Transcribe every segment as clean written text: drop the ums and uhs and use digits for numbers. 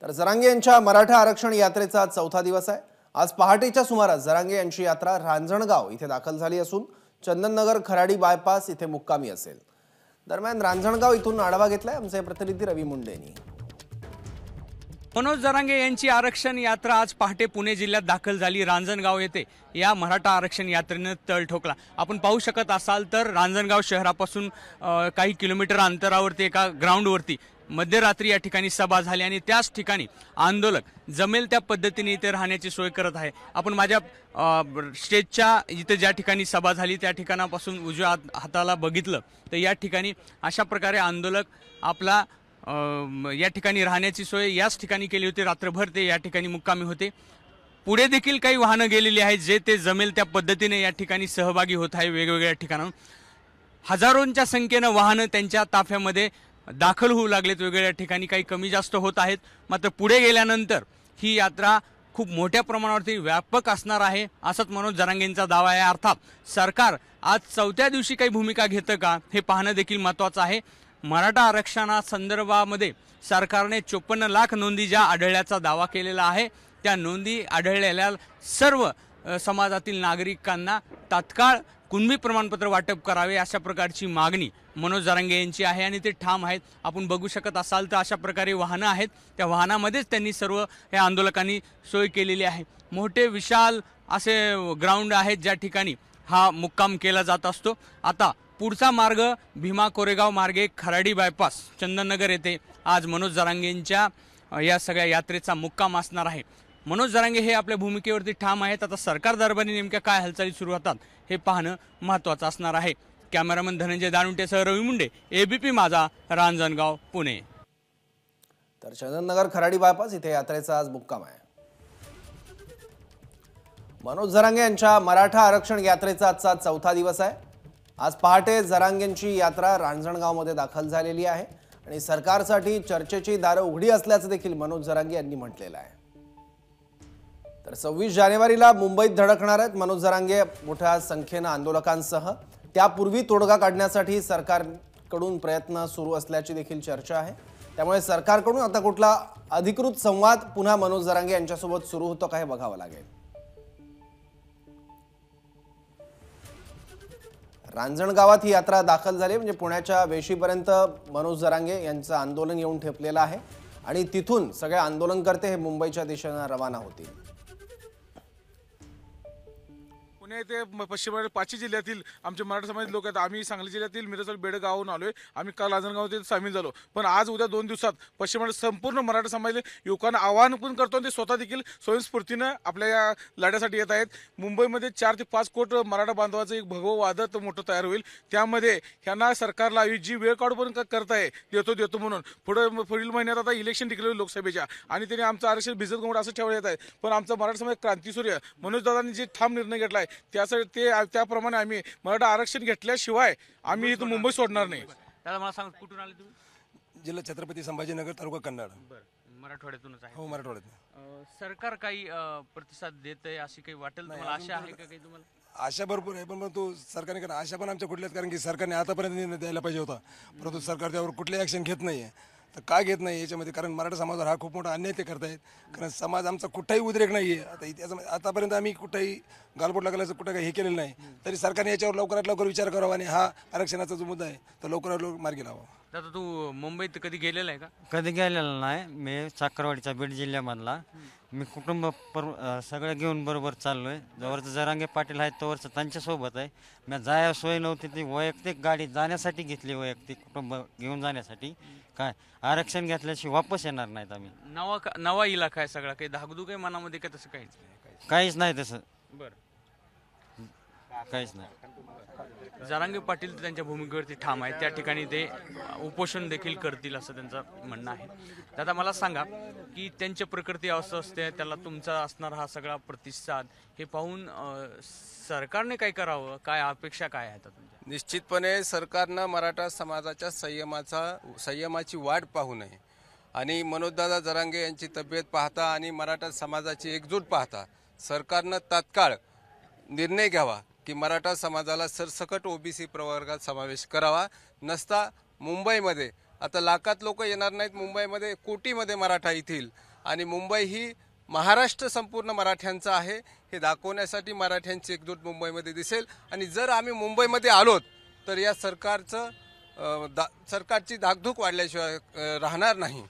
तर जरांगे यांच्या मराठा आरक्षण यात्रेचा चौथा दिवस आहे। आज पहाटेच्या सुमारास जरांगे यांची यात्रा रांजणगाव इथे दाखल झाली असून चंदननगर खराडी बायपास इथे मुक्कामी असेल। दरम्यान रांजणगाव इथून आढावा घेतलाय आमचे प्रतिनिधी रवी मुंडे यांनी। मनोज जरांगे यांची आरक्षण यात्रा आज पहाटे पुणे जिल्ह्यात दाखल झाली। रांजणगाव येथे या मराठा आरक्षण यात्रेने तळ ठोकला। आपण पाहू शकत असाल तर रांजणगाव शहरापासून काही किलोमीटर अंतरावरती एका ग्राउंडवरती मध्यरात्री या ठिकाणी सभा झाली आणि त्याच ठिकाणी आंदोलक जमेल त्या पद्धतीने इथे राहण्याची सोय करत आहे। आपण माझ्या स्टेजच्या इथे ज्या ठिकाणी सभा झाली त्या ठिकाणापासून उजव्या हाताला बघितलं तर या ठिकाणी अशा प्रकारे आंदोलक आपला या ठिकाणी राहण्याची सोय याच ठिकाणी केली होती। रात्रभर ते या ठिकाणी मुक्कामी होते। पुढे देखील काही वाहनं गेलेली आहेत जे ते जमेल त्या पद्धतीने या ठिकाणी सहभागी होत आहे। वेगवेगळ्या ठिकाणाहून हजारोंच्या संख्येने वाहनं त्यांच्या ताफ्यामध्ये दाखल होऊ लागलेत। वेगवेगळ्या ठिकाणी काही कमी जास्त होत आहेत, मात्र पुढे गेल्यानंतर ही यात्रा खूप मोठ्या प्रमाणावरती व्यापक असणार आहे असंच मनोज जरांगेंचा दावा आहे। अर्थात सरकार आज चौथ्या दिवशी काही भूमिका घेतं का हे पाहणं देखील महत्त्वाचं आहे। मराठा आरक्षणासंदर्भामध्ये सरकारने 54 लाख नोंदी ज्या आढळल्याचा दावा केलेला आहे त्या नोंदी आढळलेल्या सर्व समाजातील नागरिकांना तात्काळ कुणबी प्रमाणपत्र वाटप करावे अशा प्रकारची मागणी मनोज जरांगे यांची आहे आणि ते ठाम आहेत। आपण बघू शकत असाल तर अशा प्रकारे वाहनं आहेत, त्या वाहनामध्येच त्यांनी सर्व हे आंदोलकांनी सोय केलेली आहे। मोठे विशाल असे ग्राउंड आहेत ज्या ठिकाणी हा मुक्काम केला जात असतो। आता पुढचा मार्ग भीमा कोरेगाव मार्गे खराडी बायपास चंदननगर येथे आज मनोज जरांगेंच्या या सगळ्या यात्रेचा मुक्काम असणार आहे। मनोज जरांगे हे आपल्या भूमिकेवरती ठाम आहेत। आता सरकार दरबारी नेमक्या काय हालचाली सुरू होतात हे पाहणं महत्त्वाचं असणार आहे। कॅमेरामन धनंजय दानुटेसह रवी मुंडे, एबीपी माझा, रांजणगाव, पुणे। तर चंदननगर खराडी बायपास इथे यात्रेचा आज मुक्काम आहे। मनोज जरांगे यांच्या मराठा आरक्षण यात्रेचा आजचा चौथा दिवस आहे। आज पहाटे जरांगेंची यात्रा रांजणगावमध्ये दाखल झालेली आहे आणि सरकारसाठी चर्चेची दारं उघडी असल्याचं देखील मनोज जरांगे यांनी म्हटलेलं आहे। तर 26 जानेवारीला मुंबईत धडकणार आहेत मनोज जरांगे मोठ्या संख्येने आंदोलकांसह। त्यापूर्वी तोडगा काढण्यासाठी सरकारकडून प्रयत्न सुरू असल्याची देखील चर्चा आहे। त्यामुळे सरकारकडून आता कुठला अधिकृत संवाद पुन्हा मनोज जरांगे यांच्यासोबत सुरू होतो का हे बघावं लागेल। रांजणगावात ही यात्रा दाखल झाली म्हणजे पुण्याच्या वेशीपर्यंत मनोज जरांगे यांचं आंदोलन येऊन ठेपलेलं आहे आणि तिथून सगळे आंदोलनकर्ते हे मुंबईच्या दिशेने रवाना होतील। पुणे येथे पश्चिम महाराष्ट्र 5 जिल्ह्यातील आमचे मराठा समाजाचे लोक आहेत। आम्ही सांगली जिल्ह्यातील मिरज बेडगावहून आलोय। आम्ही काल रांजणगावात सामील झालो, पण आज उद्या 2 दिवसात पश्चिम महाराष्ट्र संपूर्ण मराठा समाजाचे युवकांना आवाहन पण करतो आणि ते स्वतः देखील स्वयंस्फूर्तीनं आपल्या या लढ्यासाठी येत आहेत। मुंबईमध्ये 4 ते 5 कोटी मराठा बांधवाचं एक भगवं वादळ मोठं तयार होईल। त्यामध्ये ह्यांना सरकारला जी वेळ काढू पण करताय देतो म्हणून पुढील महिन्यात आता इलेक्शन डिक्लेअर लोकसभेच्या आणि त्यांनी आमचं आरक्षण भिजत घोंगड असं ठेवलं येत आहे। पण आमचा मराठा समाज क्रांतीसूर्य मनोज दादांनी जे ठाम निर्णय घेतलाय त्यासाठी त्याप्रमाणे आम्ही मराठा आरक्षण घेतल्याशिवाय आम्ही इथून मुंबई सोडणार नाही। दादा मला सांग, कुठून आले तुम्ही? जिल्हा छत्रपती संभाजीनगर, तालुका कन्नड। मराठवाड्यातूनच आहे? हो, मराठवाड्यात। सरकार काही प्रतिसाद देत आहे अशी काही वाटेल तुम्हाला? आशा आहे का काही तुम्हाला? आशा भरपूर आहे, पण तो सरकारने करा आशा पण आमच्या कुठल्याच, कारण की सरकारने आतापर्यंत निर्णय द्यायला पाहिजे होता, परंतु सरकार त्यावर कुठलेही ॲक्शन घेत नाही आहे। तर का घेत नाही याच्यामध्ये कारण मराठा समाजावर हा खूप मोठा अन्याय ते करतायत। कारण समाज आमचा कुठलाही उद्रेक नाही आहे। आता इतिहासामध्ये आतापर्यंत आम्ही कुठेही गालबोट लागल्याचं कुठं काही हे केलेलं नाही, तरी सरकारने याच्यावर लवकरात लवकर विचार करावा आणि हा आरक्षणाचा जो मुद्दा आहे तो लवकरात लवकर मार्गी लावा। दादा तू मुंबईत कधी गेलेला आहे का? कधी गेलेला नाही। मी साखरवाडीचा बीड जिल्ह्यामधला। मी कुटुंब सगळं घेऊन बरोबर चाललोय। जवळचं जरांगे पाटील आहेत तोवरचं त्यांच्यासोबत आहे। मी जाया सोय नव्हती ती वैयक्तिक गाडी जाण्यासाठी घेतली, वैयक्तिक कुटुंब घेऊन जाण्यासाठी। काय आरक्षण घेतल्याशिवाय वापस येणार नाहीत आम्ही। नवा इलाका आहे सगळा, काही धाकधूक आहे मनामध्ये का तसं काहीच नाही तसं? बरं, काहीच नाही। जरांगे पाटील त्यांच्या भूमिकेवरती ठाम आहेत, त्या ठिकाणी ते उपोषण देखील करतील असं त्यांचं म्हणणं आहे। दादा मला सांगा की त्यांच्या प्रकृती अवस्था असते, त्याला तुमचा असणार हा सगळा प्रतिसाद हे पाहून सरकारने काय करावं, काय अपेक्षा काय आहेत तुमच्या? निश्चितपणे सरकारनं मराठा समाजाच्या संयमाची वाट पाहू नये आणि मनोजदादा जरांगे यांची तब्येत पाहता आणि मराठा समाजाची एकजूट पाहता सरकारनं तात्काळ निर्णय घ्यावा की मराठा समाजाला सरसकट ओबीसी प्रवर्गात समावेश करावा। नसता मुंबईमध्ये आता लाखात लोक येणार नाहीत, मुंबईमध्ये कोटीमध्ये मराठा येतील आणि मुंबई ही महाराष्ट्र संपूर्ण मराठ्यांचा आहे हे दाखवण्यासाठी मराठ्यांची एकजूट मुंबईमध्ये दिसेल. आणि जर आम्ही मुंबईमध्ये आलोत तर या सरकारची धाकधूक वाढल्याशिवाय राहणार नाही.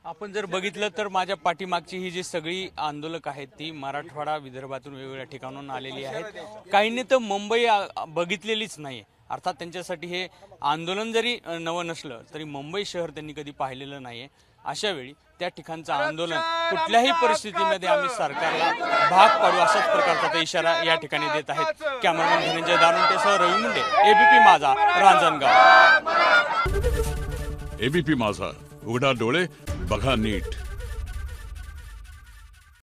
आपण जर बघितलं तर माझ्या पाठीमागची ही जी सगळी आंदोलक आहेत ती मराठवाडा विदर्भातून वेगवेगळ्या ठिकाणाहून आलेली आहेत. काहींनी तर मुंबई बघितलेलीच नाही. अर्थात त्यांच्यासाठी हे आंदोलन जरी नवं नसलं तरी मुंबई शहर त्यांनी कधी पाहिलेलं नाहीये. अशा वेळी त्या ठिकाणचं आंदोलन कुठल्याही परिस्थितीमध्ये आम्ही सरकारला भाग पाडू अशाच प्रकारचा ते इशारा या ठिकाणी देत आहेत. कॅमेरामॅन धनंजय दारुंटेसह रवी मुंडे, एबीपी माझा, रांजणगाव. एबीपी माझा, उघडा डोळे बघा नीट.